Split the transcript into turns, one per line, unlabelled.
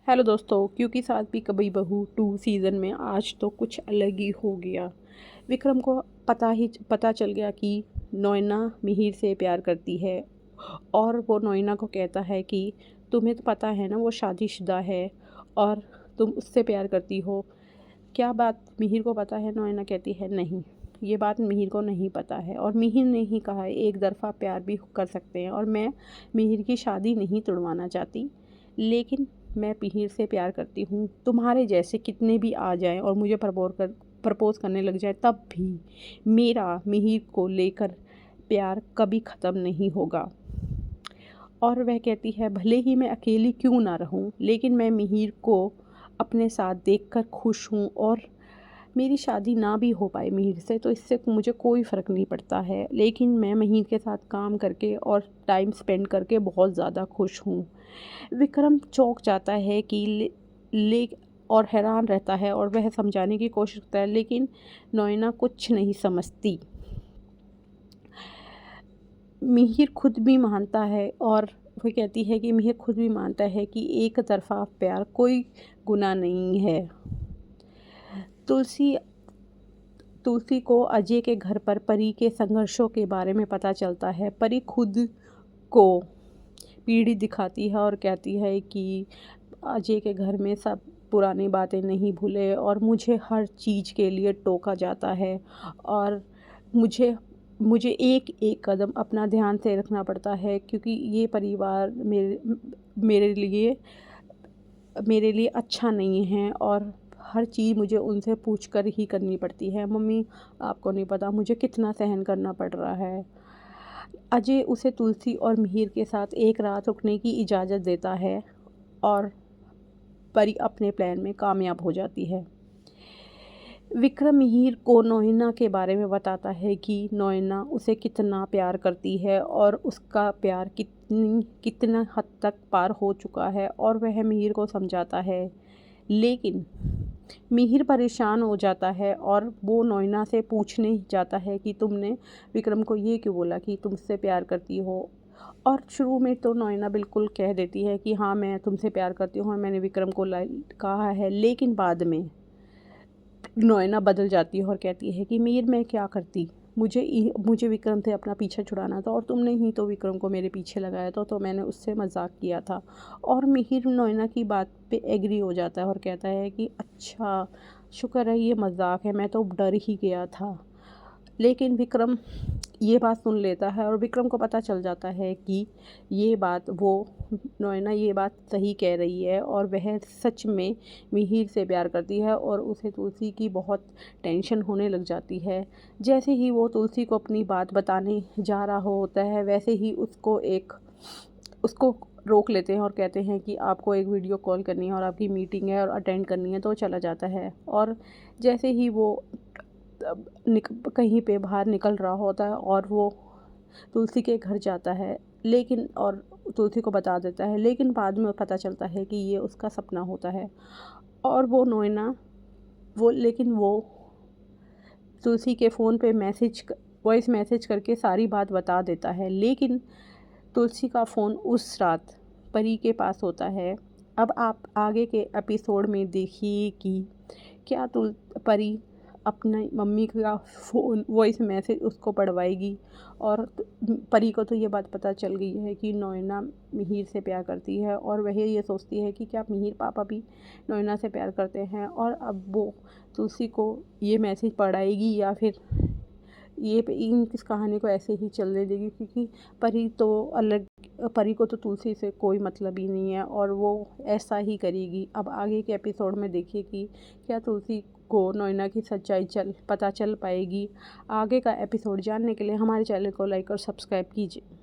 Hello दोस्तों, क्योंकि साथ भी कभी बहू 2 सीज़न में आज तो कुछ अलग ही हो गया। विक्रम को पता चल गया कि नोएना मिहिर से प्यार करती है और वो नोएना को कहता है कि तुम्हें तो पता है ना वो शादीशुदा है और तुम उससे प्यार करती हो। क्या बात मिहिर को पता है? नोएना कहती है नहीं, ये बात मिहिर को नहीं पता है और मिहिर ने ही कहा है एक तरफ़ा प्यार भी कर सकते हैं और मैं मिहिर की शादी नहीं तुड़वाना चाहती, लेकिन मैं मिहिर से प्यार करती हूँ। तुम्हारे जैसे कितने भी आ जाएं और मुझे प्रपोज़ करने लग जाए तब भी मेरा मिहिर को लेकर प्यार कभी ख़त्म नहीं होगा। और वह कहती है भले ही मैं अकेली क्यों ना रहूं, लेकिन मैं मिहिर को अपने साथ देखकर खुश हूँ और मेरी शादी ना भी हो पाए मिहिर से तो इससे मुझे कोई फ़र्क नहीं पड़ता है, लेकिन मैं मिहिर के साथ काम करके और टाइम स्पेंड करके बहुत ज़्यादा खुश हूँ। विक्रम चौंक जाता है कि ले और हैरान रहता है और वह समझाने की कोशिश करता है, लेकिन नोएना कुछ नहीं समझती। मिहिर खुद भी मानता है और वो कहती है कि मिहिर खुद भी मानता है कि एक तरफ़ा प्यार कोई गुनाह नहीं है। तुलसी तुलसी को अजय के घर पर परी के संघर्षों के बारे में पता चलता है। परी खुद को पीढ़ी दिखाती है और कहती है कि अजय के घर में सब पुरानी बातें नहीं भूले और मुझे हर चीज़ के लिए टोका जाता है और मुझे मुझे एक एक कदम अपना ध्यान से रखना पड़ता है, क्योंकि ये परिवार मेरे लिए मेरे लिए अच्छा नहीं है और हर चीज़ मुझे उनसे पूछ कर ही करनी पड़ती है। मम्मी, आपको नहीं पता मुझे कितना सहन करना पड़ रहा है। अजय उसे तुलसी और मिहिर के साथ एक रात रुकने की इजाज़त देता है और परी अपने प्लान में कामयाब हो जाती है। विक्रम मिहिर को नोएना के बारे में बताता है कि नोएना उसे कितना प्यार करती है और उसका प्यार कितना हद तक पार हो चुका है और वह मिहिर को समझाता है, लेकिन मिहिर परेशान हो जाता है और वो नोएना से पूछने जाता है कि तुमने विक्रम को ये क्यों बोला कि तुमसे प्यार करती हो। और शुरू में तो नोएना बिल्कुल कह देती है कि हाँ, मैं तुमसे प्यार करती हूँ और मैंने विक्रम को कहा है, लेकिन बाद में नोएना बदल जाती है और कहती है कि मीर मैं क्या करती, मुझे विक्रम से अपना पीछा छुड़ाना था और तुमने ही तो विक्रम को मेरे पीछे लगाया था, तो मैंने उससे मजाक किया था। और मिहिर नोएना की बात पे एग्री हो जाता है और कहता है कि अच्छा, शुक्र है ये मजाक है, मैं तो डर ही गया था। लेकिन विक्रम ये बात सुन लेता है और विक्रम को पता चल जाता है कि नोएना ये बात सही कह रही है और वह सच में मिहिर से प्यार करती है और उसे तुलसी की बहुत टेंशन होने लग जाती है। जैसे ही वो तुलसी को अपनी बात बताने जा रहा होता है, वैसे ही उसको रोक लेते हैं और कहते हैं कि आपको एक वीडियो कॉल करनी है और आपकी मीटिंग है और अटेंड करनी है, तो चला जाता है। और जैसे ही वो कहीं पे बाहर निकल रहा होता है और वो तुलसी के घर जाता है, लेकिन और तुलसी को बता देता है, लेकिन बाद में पता चलता है कि ये उसका सपना होता है और वो नोएना वो तुलसी के फ़ोन पे वॉइस मैसेज करके सारी बात बता देता है, लेकिन तुलसी का फ़ोन उस रात परी के पास होता है। अब आप आगे के एपिसोड में देखिए कि क्या परी अपनी मम्मी का फ़ोन वॉइस मैसेज उसको पढ़वाएगी। और परी को तो ये बात पता चल गई है कि नोएना मिहिर से प्यार करती है और वह ये सोचती है कि क्या मिहिर पापा भी नोएना से प्यार करते हैं, और अब वो तुलसी को ये मैसेज पढ़ाएगी या फिर ये इस कहानी को ऐसे ही चलने देगी, क्योंकि परी को तो तुलसी से कोई मतलब ही नहीं है और वो ऐसा ही करेगी। अब आगे के एपिसोड में देखिए कि क्या तुलसी को नोएना की सच्चाई पता चल पाएगी। आगे का एपिसोड जानने के लिए हमारे चैनल को लाइक और सब्सक्राइब कीजिए।